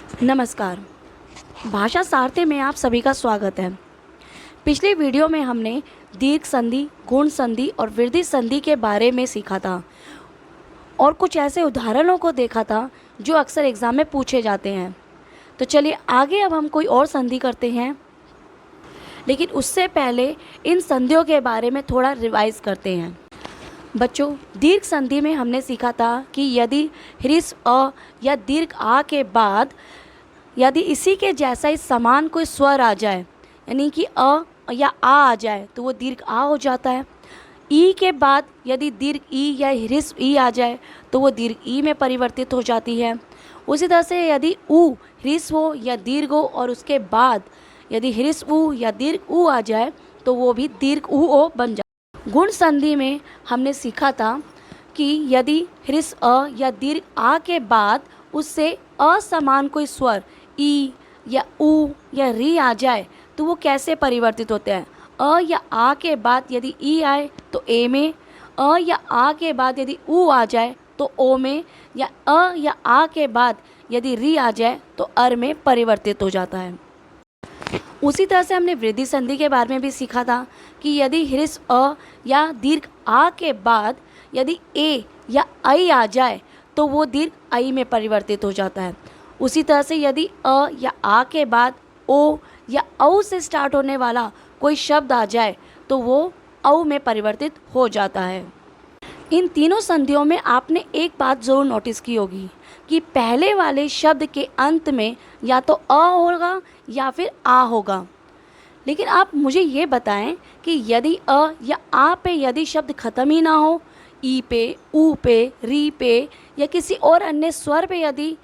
नमस्कार। भाषा सारथी में आप सभी का स्वागत है। पिछले वीडियो में हमने दीर्घ संधि, गुण संधि और वृद्धि संधि के बारे में सीखा था और कुछ ऐसे उदाहरणों को देखा था जो अक्सर एग्ज़ाम में पूछे जाते हैं। तो चलिए आगे अब हम कोई और संधि करते हैं, लेकिन उससे पहले इन संधियों के बारे में थोड़ा रिवाइज करते हैं। बच्चों, दीर्घ संधि में हमने सीखा था कि यदि ह्रस्व अ या दीर्घ आ के बाद यदि इसी के जैसा ही समान कोई स्वर आ जाए, यानी कि अ या आ जाए, तो वो दीर्घ आ हो जाता है। ई के बाद यदि दीर्घ ई या ह्रस्व ई आ जाए तो वो दीर्घ ई में परिवर्तित हो जाती है। उसी तरह से यदि ऊ ह्रस्व हो या दीर्घ हो और उसके बाद यदि ह्रस्व ऊ या दीर्घ ऊ आ जाए तो वो भी दीर्घ ऊ ओ बन जाए। गुण संधि में हमने सीखा था कि यदि ह्रस्व अ या दीर्घ आ के बाद उससे असमान कोई स्वर ई या ऊ या री आ जाए तो वो कैसे परिवर्तित होते हैं। अ या आ के बाद यदि ई आए तो ए में, अ या आ के बाद यदि ऊ आ जाए तो ओ में, या अ या आ के बाद यदि री आ जाए तो अर में परिवर्तित हो जाता है। उसी तरह से हमने वृद्धि संधि के बारे में भी सीखा था कि यदि ह्रस्व अ या दीर्घ आ के बाद यदि ए या ऐ आ जाए तो वो दीर्घ ऐ में परिवर्तित हो जाता है। उसी तरह से यदि अ या आ के बाद ओ या औ से स्टार्ट होने वाला कोई शब्द आ जाए तो वो औ में परिवर्तित हो जाता है। इन तीनों संधियों में आपने एक बात ज़रूर नोटिस की होगी कि पहले वाले शब्द के अंत में या तो अ होगा या फिर आ होगा। लेकिन आप मुझे ये बताएं कि यदि अ या आ पे यदि शब्द ख़त्म ही ना हो, ई पे, ऊ पे, री पे या किसी और अन्य स्वर पे यदि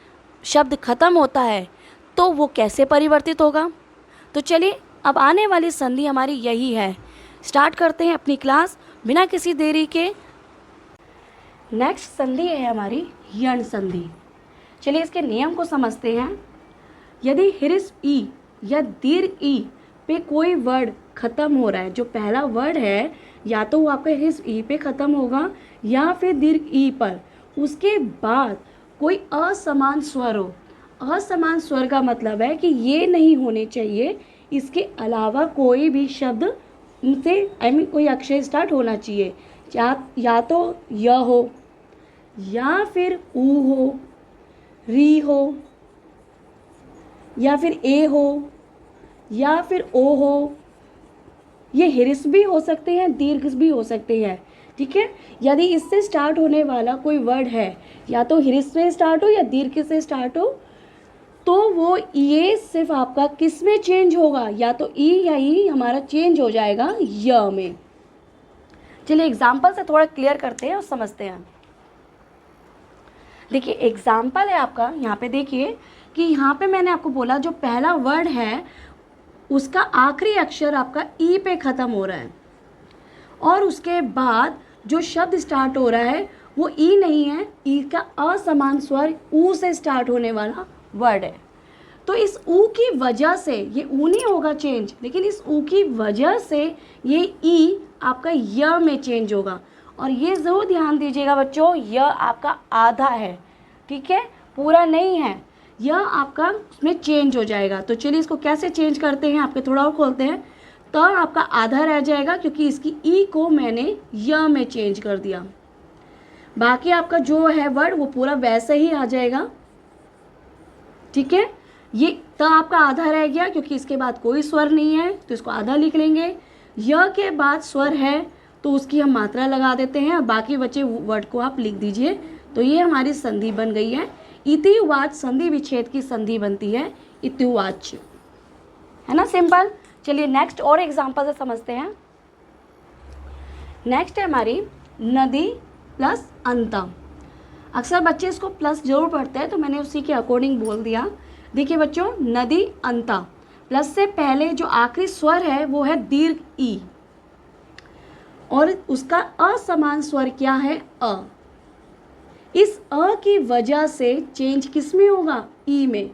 शब्द ख़त्म होता है तो वो कैसे परिवर्तित होगा। तो चलिए अब आने वाली संधि हमारी यही है। स्टार्ट करते हैं अपनी क्लास बिना किसी देरी के। नेक्स्ट संधि है हमारी यण संधि। चलिए इसके नियम को समझते हैं। यदि ह्रस्व ई या दीर्घ ई पे कोई वर्ड ख़त्म हो रहा है, जो पहला वर्ड है या तो वो आपका ह्रस्व ई पे ख़त्म होगा या फिर दीर्घ ई पर, उसके बाद कोई असमान स्वर हो। असमान स्वर का मतलब है कि ये नहीं होने चाहिए, इसके अलावा कोई भी शब्द उनसे कोई अक्षर स्टार्ट होना चाहिए। या तो य हो या फिर ऊ हो, री हो या फिर ए हो या फिर ओ हो। ये ह्रस्व भी हो सकते हैं, दीर्घ भी हो सकते हैं, ठीक है। यदि इससे स्टार्ट होने वाला कोई वर्ड है या तो ह्रस्व से स्टार्ट हो या दीर्घ से स्टार्ट हो तो वो ये सिर्फ आपका किस में चेंज होगा, या तो ई या ई हमारा चेंज हो जाएगा य में। चलिए एग्जाम्पल से थोड़ा क्लियर करते हैं और समझते हैं। देखिए एग्जाम्पल है आपका, यहाँ पे देखिए कि यहाँ पे मैंने आपको बोला जो पहला वर्ड है उसका आखिरी अक्षर आपका ई पे ख़त्म हो रहा है और उसके बाद जो शब्द स्टार्ट हो रहा है वो ई नहीं है, ई का असमान स्वर ऊ से स्टार्ट होने वाला वर्ड है। तो इस ऊ की वजह से ये ऊ नहीं होगा चेंज, लेकिन इस ऊ की वजह से ये ई आपका य में चेंज होगा। और ये ज़रूर ध्यान दीजिएगा बच्चों, य आपका आधा है, ठीक है, पूरा नहीं है। यह आपका उसमें चेंज हो जाएगा। तो चलिए इसको कैसे चेंज करते हैं, आपके थोड़ा और खोलते हैं। तो आपका आधा रह जाएगा क्योंकि इसकी ई को मैंने य में चेंज कर दिया। बाकी आपका जो है वर्ड वो पूरा वैसे ही आ जाएगा, ठीक है। ये तो आपका आधा रह गया क्योंकि इसके बाद कोई स्वर नहीं है तो इसको आधा लिख लेंगे। य के बाद स्वर है तो उसकी हम मात्रा लगा देते हैं और बाकी बचे वर्ड को आप लिख दीजिए। तो ये हमारी संधि बन गई है। इतिवाच संधि विच्छेद की संधि बनती है इतिवाच, है ना, सिंपल। चलिए नेक्स्ट और एग्जांपल से समझते हैं। नेक्स्ट है हमारी नदी प्लस अंता। अक्सर बच्चे इसको प्लस जरूर पढ़ते हैं तो मैंने उसी के अकॉर्डिंग बोल दिया। देखिए बच्चों, नदी अंता प्लस से पहले जो आखिरी स्वर है वो है दीर्घ ई और उसका असमान स्वर क्या है अ। इस अ की वजह से चेंज किस में होगा, ई में।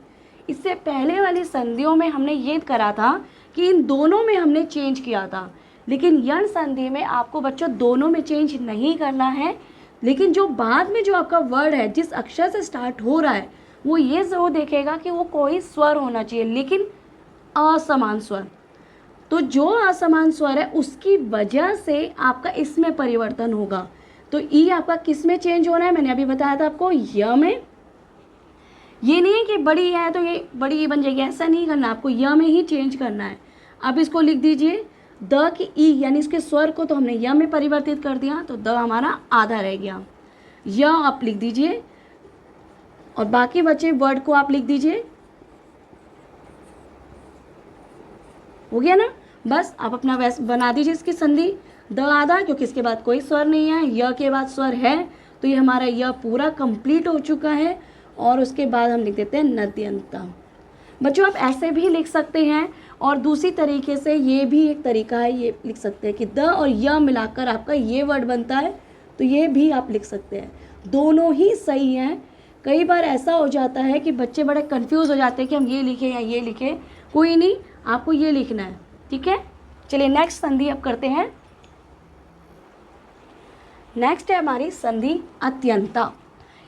इससे पहले वाली संधियों में हमने ये करा था कि इन दोनों में हमने चेंज किया था, लेकिन यण संधि में आपको बच्चों दोनों में चेंज नहीं करना है। लेकिन जो बाद में जो आपका वर्ड है जिस अक्षर से स्टार्ट हो रहा है वो ये ज़रूर देखेगा कि वो कोई स्वर होना चाहिए, लेकिन असमान स्वर। तो जो असमान स्वर है उसकी वजह से आपका इसमें परिवर्तन होगा। तो ई आपका किस में चेंज होना है, मैंने अभी बताया था आपको, य में। ये नहीं है कि बड़ी है तो ये बड़ी ई बन जाएगी, ऐसा नहीं करना, आपको य में ही चेंज करना है। अब इसको लिख दीजिए, द की ई यानी इसके स्वर को तो हमने य में परिवर्तित कर दिया, तो द हमारा आधा रह गया। य आप लिख दीजिए और बाकी बचे वर्ड को आप लिख दीजिए। हो गया ना। बस आप अपना वैसे बना दीजिए इसकी संधि, द आधा, क्योंकि इसके बाद कोई स्वर नहीं है, य के बाद स्वर है, तो ये हमारा य पूरा कंप्लीट हो चुका है। और उसके बाद हम लिख देते हैं नद्यंता। बच्चों आप ऐसे भी लिख सकते हैं, और दूसरी तरीके से ये भी एक तरीका है, ये लिख सकते हैं कि द और य मिलाकर आपका ये वर्ड बनता है, तो ये भी आप लिख सकते हैं। दोनों ही सही हैं। कई बार ऐसा हो जाता है कि बच्चे बड़े कंफ्यूज हो जाते हैं कि हम ये लिखें या ये लिखें। कोई नहीं, आपको ये लिखना है, ठीक है। चलिए नेक्स्ट संधि अब करते हैं। नेक्स्ट है हमारी संधि अत्यंता।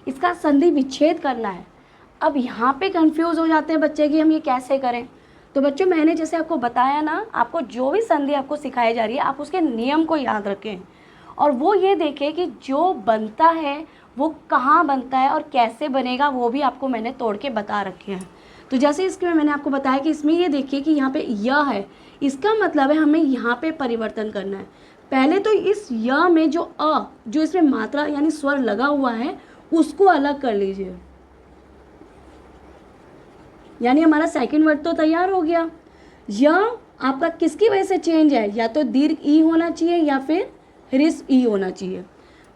इसका संधि विच्छेद करना है। अब यहाँ पे कंफ्यूज हो जाते हैं बच्चे कि हम ये कैसे करें। तो बच्चों मैंने जैसे आपको बताया ना, आपको जो भी संधि आपको सिखाई जा रही है आप उसके नियम को याद रखें, और वो ये देखें कि जो बनता है वो कहाँ बनता है और कैसे बनेगा, वो भी आपको मैंने तोड़ के बता रखे हैं। तो जैसे इसमें मैंने आपको बताया कि इसमें ये देखिए कि यहाँ पे य है, इसका मतलब है हमें यहाँ पे परिवर्तन करना है। पहले तो इस य में जो अ, जो इसमें मात्रा यानी स्वर लगा हुआ है, उसको अलग कर लीजिए। यानी हमारा सेकंड वर्ड तो तैयार हो गया। य आपका किसकी वजह से चेंज है, या तो दीर्घ ई होना चाहिए या फिर ह्रस्व ई होना चाहिए।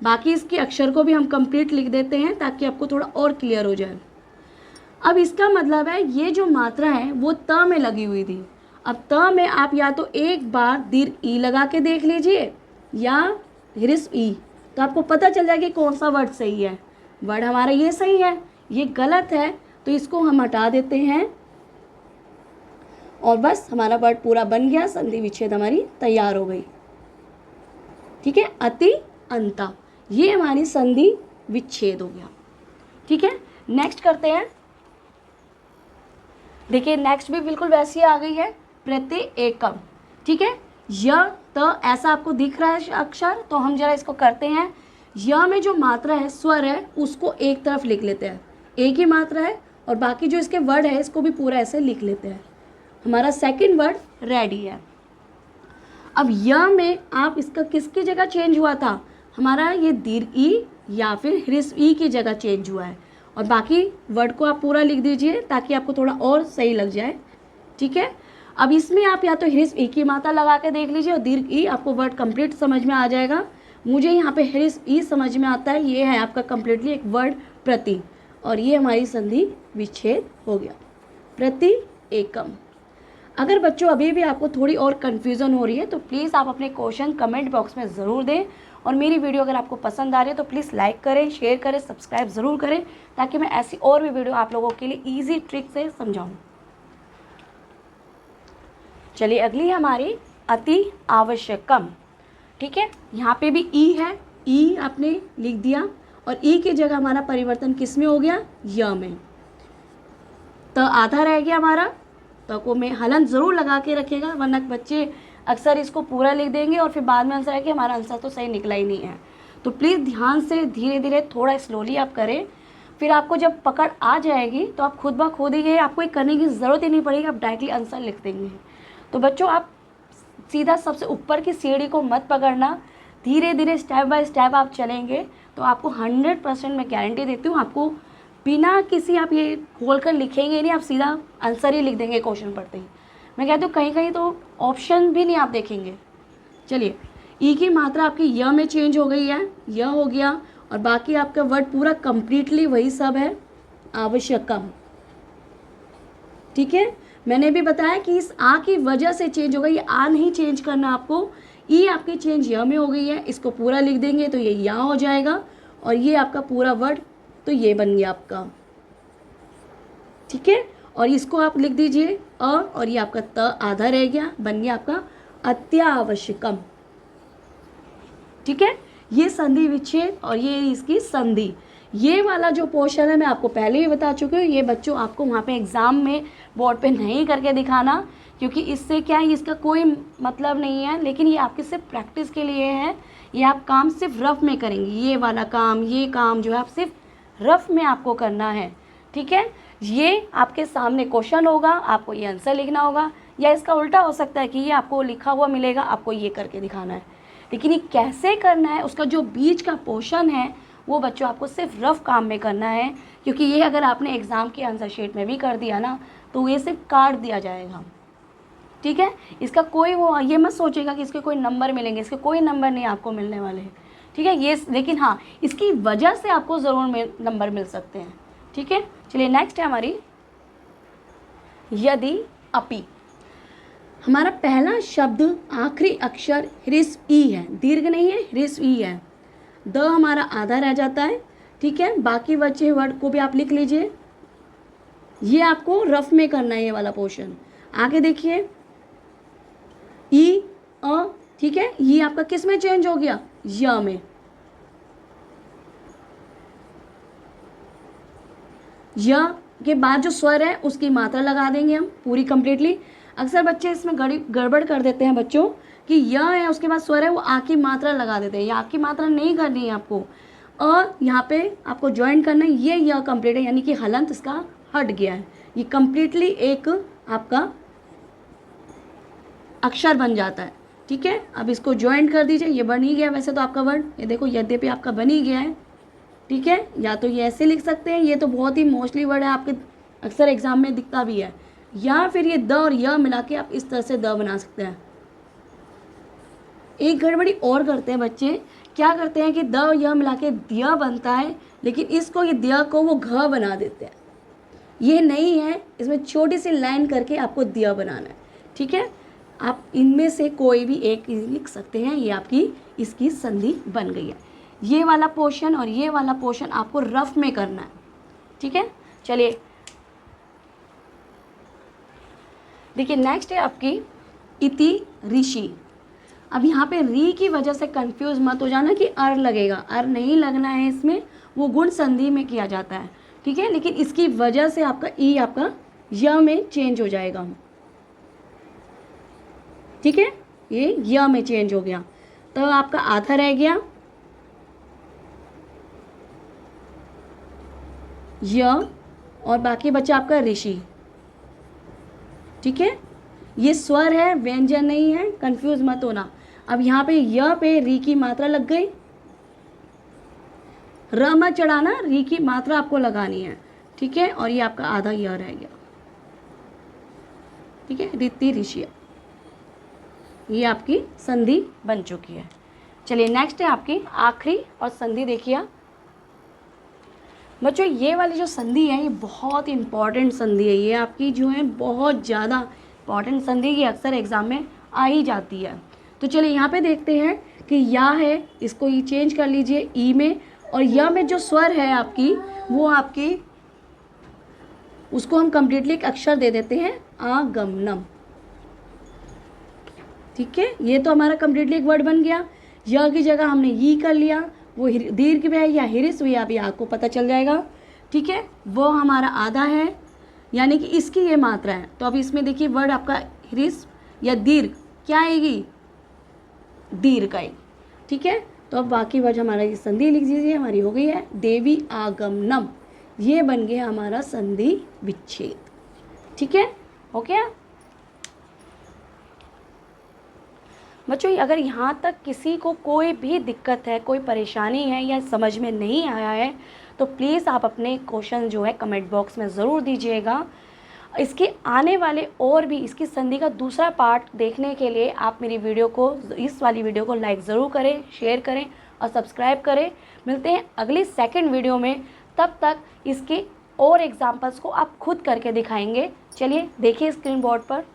बाकी इसके अक्षर को भी हम कंप्लीट लिख देते हैं ताकि आपको थोड़ा और क्लियर हो जाए। अब इसका मतलब है ये जो मात्रा है वो त में लगी हुई थी। अब त में आप या तो एक बार दीर्घ ई लगा के देख लीजिए या ह्रस्व ई, तो आपको पता चल जाएगा कि कौन सा वर्ड सही है। वर्ड हमारा ये सही है, ये गलत है, तो इसको हम हटा देते हैं और बस हमारा वर्ड पूरा बन गया। संधि विच्छेद हमारी तैयार हो गई, ठीक है। अति अंता, ये हमारी संधि विच्छेद हो गया, ठीक है। नेक्स्ट करते हैं। देखिए नेक्स्ट भी बिल्कुल वैसी आ गई है, प्रति एकम, ठीक है। य त ऐसा आपको दिख रहा है अक्षर, तो हम जरा इसको करते हैं। य में जो मात्रा है, स्वर है, उसको एक तरफ लिख लेते हैं, एक ही मात्रा है, और बाकी जो इसके वर्ड है इसको भी पूरा ऐसे लिख लेते हैं। हमारा सेकंड वर्ड रेडी है। अब य में आप इसका किसकी जगह चेंज हुआ था, हमारा ये दीर्घ ई या फिर ह्रस्व ई की जगह चेंज हुआ है, और बाकी वर्ड को आप पूरा लिख दीजिए ताकि आपको थोड़ा और सही लग जाए, ठीक है। अब इसमें आप या तो ह्रस्व ई की मात्रा लगा के देख लीजिए और दीर्घ ई, आपको वर्ड कंप्लीट समझ में आ जाएगा। मुझे यहाँ पे ह्रस्व ई समझ में आता है, ये है आपका कंप्लीटली एक वर्ड प्रति, और ये हमारी संधि विच्छेद हो गया, प्रति एकम। अगर बच्चों अभी भी आपको थोड़ी और कन्फ्यूज़न हो रही है तो प्लीज़ आप अपने क्वेश्चन कमेंट बॉक्स में ज़रूर दें, और मेरी वीडियो अगर आपको पसंद आ रही है तो प्लीज़ लाइक करें, शेयर करें, सब्सक्राइब ज़रूर करें, ताकि मैं ऐसी और भी वीडियो आप लोगों के लिए ईजी ट्रिक से समझाऊँ। चलिए अगली हमारी अति आवश्यकम, ठीक है। यहाँ पे भी ई है, ई आपने लिख दिया, और ई की जगह हमारा परिवर्तन किस में हो गया, य में। त आधा रह गया हमारा, तो को में हलन ज़रूर लगा के रखेगा, वरना बच्चे अक्सर इसको पूरा लिख देंगे और फिर बाद में आंसर है कि हमारा आंसर तो सही निकला ही नहीं है। तो प्लीज़ ध्यान से धीरे धीरे थोड़ा स्लोली आप करें, फिर आपको जब पकड़ आ जाएगी तो आप खुद ब खुद ही आपको ये करने की ज़रूरत ही नहीं पड़ेगी, आप डायरेक्टली आंसर लिख देंगे। तो बच्चों आप सीधा सबसे ऊपर की सीढ़ी को मत पकड़ना, धीरे धीरे स्टेप बाय स्टेप आप चलेंगे तो आपको 100% मैं गारंटी देती हूँ, आपको बिना किसी आप ये खोल कर लिखेंगे नहीं, आप सीधा आंसर ही लिख देंगे क्वेश्चन पढ़ते ही। मैं कहती हूँ कहीं कहीं तो ऑप्शन भी नहीं आप देखेंगे। चलिए ई की मात्रा आपकी य में चेंज हो गई है, य हो गया, और बाकी आपका वर्ड पूरा कंप्लीटली वही सब है, आवश्यकम, ठीक है। मैंने भी बताया कि इस आ की वजह से चेंज हो गई, आ नहीं चेंज करना आपको, ई आपकी चेंज य में हो गई है, इसको पूरा लिख देंगे तो ये या हो जाएगा, और ये आपका पूरा वर्ड तो ये बन गया आपका, ठीक है। और इसको आप लिख दीजिए अ, और ये आपका त आधा रह गया, बन गया आपका अत्यावश्यकम, ठीक है। ये संधि विच्छेद और ये इसकी संधि, ये वाला जो पोर्शन है मैं आपको पहले ही बता चुकी हूँ, ये बच्चों आपको वहाँ पे एग्ज़ाम में बोर्ड पे नहीं करके दिखाना, क्योंकि इससे क्या है, इसका कोई मतलब नहीं है, लेकिन ये आपके सिर्फ प्रैक्टिस के लिए है। ये आप काम सिर्फ रफ में करेंगे, ये वाला काम, ये काम जो है आप सिर्फ रफ में आपको करना है, ठीक है। ये आपके सामने क्वेश्चन होगा, आपको ये आंसर लिखना होगा, या इसका उल्टा हो सकता है कि ये आपको लिखा हुआ मिलेगा, आपको ये करके दिखाना है। लेकिन ये कैसे करना है, उसका जो बीच का पोर्शन है वो बच्चों आपको सिर्फ रफ काम में करना है, क्योंकि ये अगर आपने एग्ज़ाम के आंसर शीट में भी कर दिया ना तो ये सिर्फ काट दिया जाएगा, ठीक है। इसका कोई वो ये मत सोचेगा कि इसके कोई नंबर मिलेंगे, इसके कोई नंबर नहीं आपको मिलने वाले हैं, ठीक है। ये लेकिन हाँ, इसकी वजह से आपको ज़रूर नंबर मिल सकते हैं, ठीक है। चलिए नेक्स्ट है हमारी यदि अपि। हमारा पहला शब्द आखिरी अक्षर ह्रस्व ई है, दीर्घ नहीं है, ह्रस्व ई है। द हमारा आधा रह जाता है, ठीक है। बाकी बचे वर्ड को भी आप लिख लीजिए। ये आपको रफ में करना है ये वाला पोर्शन। आगे देखिए ई अ, ठीक है। ये आपका किस में चेंज हो गया, य में। य के बाद जो स्वर है उसकी मात्रा लगा देंगे हम पूरी कंप्लीटली। अक्सर बच्चे इसमें गड़बड़ कर देते हैं बच्चों कि य है उसके बाद स्वर है, वो आ की मात्रा लगा देते हैं। या की मात्रा नहीं करनी है आपको, अ यहाँ पे आपको ज्वाइन करना है। ये य कंप्लीट है, यानी कि हलंत इसका हट गया है। ये कंप्लीटली एक आपका अक्षर बन जाता है, ठीक है। अब इसको ज्वाइन कर दीजिए, ये बन ही गया वैसे तो आपका वर्ड, ये देखो यद्यपि आपका बन ही गया है, ठीक है। या तो ये ऐसे लिख सकते हैं, ये तो बहुत ही मोस्टली वर्ड है, आपके अक्सर एग्जाम में दिखता भी है। या फिर ये द और य मिला के आप इस तरह से द बना सकते हैं। एक गड़बड़ी और करते हैं बच्चे, क्या करते हैं कि द और य मिला के दिया बनता है, लेकिन इसको ये दिया को वो घ बना देते हैं। ये नहीं है, इसमें छोटी सी लाइन करके आपको दिया बनाना है, ठीक है। आप इनमें से कोई भी एक लिख सकते हैं, ये आपकी इसकी संधि बन गई है। ये वाला पोर्शन और ये वाला पोर्शन आपको रफ में करना है, ठीक है। चलिए देखिए नेक्स्ट है आपकी इति ऋषि। अब यहाँ पे री की वजह से कंफ्यूज मत हो जाना कि अर लगेगा, अर नहीं लगना है इसमें, वो गुण संधि में किया जाता है, ठीक है। लेकिन इसकी वजह से आपका ई आपका य में चेंज हो जाएगा, ठीक है। ये य में चेंज हो गया, तो आपका आधा रह गया य, और बाकी बचा आपका ऋषि, ठीक है। ये स्वर है, व्यंजन नहीं है, कंफ्यूज मत होना। अब यहाँ पे य पे री की मात्रा लग गई, र मत चढ़ाना, री की मात्रा आपको लगानी है, ठीक है। और ये आपका आधा य रह गया, ठीक है। ऋति ऋषि, ये आपकी संधि बन चुकी है। चलिए नेक्स्ट है आपकी आखिरी और संधि। देखिए बच्चों, ये वाली जो संधि है ये बहुत इंपॉर्टेंट संधि है, ये आपकी जो है बहुत ज़्यादा इंपॉर्टेंट संधि, ये अक्सर एग्जाम में आ ही जाती है। तो चलिए यहाँ पे देखते हैं कि या है, इसको ये चेंज कर लीजिए ई में, और या में जो स्वर है आपकी वो आपकी, उसको हम कंप्लीटली एक अक्षर दे देते हैं आगमनम, ठीक है। ये तो हमारा कंप्लीटली एक वर्ड बन गया। य की जगह हमने ई कर लिया, वो दीर्घ है या ह्रस्व या भी आपको पता चल जाएगा, ठीक है। वो हमारा आधा है, यानी कि इसकी ये मात्रा है। तो अब इसमें देखिए वर्ड आपका ह्रस्व या दीर्घ क्या आएगी, दीर्घ आएगी, ठीक है। तो अब बाकी वर्ड हमारा ये संधि लिख दीजिए, हमारी हो गई है देवी आगमनम, ये बन गया हमारा संधि विच्छेद, ठीक है। ओके बच्चों, अगर यहाँ तक किसी को कोई भी दिक्कत है, कोई परेशानी है या समझ में नहीं आया है, तो प्लीज़ आप अपने क्वेश्चन जो है कमेंट बॉक्स में ज़रूर दीजिएगा। इसके आने वाले और भी इसकी संधि का दूसरा पार्ट देखने के लिए आप मेरी वीडियो को, इस वाली वीडियो को लाइक ज़रूर करें, शेयर करें और सब्सक्राइब करें। मिलते हैं अगली सेकंड वीडियो में, तब तक इसके और एग्जाम्पल्स को आप खुद करके दिखाएंगे। चलिए देखिए स्क्रीन बोर्ड पर।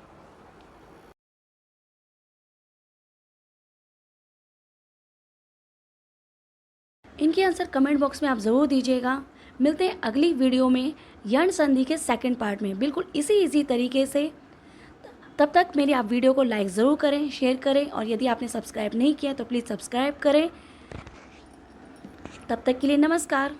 इनके आंसर कमेंट बॉक्स में आप ज़रूर दीजिएगा। मिलते हैं अगली वीडियो में यण संधि के सेकंड पार्ट में, बिल्कुल इसी तरीके से। तब तक मेरी आप वीडियो को लाइक ज़रूर करें, शेयर करें, और यदि आपने सब्सक्राइब नहीं किया तो प्लीज़ सब्सक्राइब करें। तब तक के लिए नमस्कार।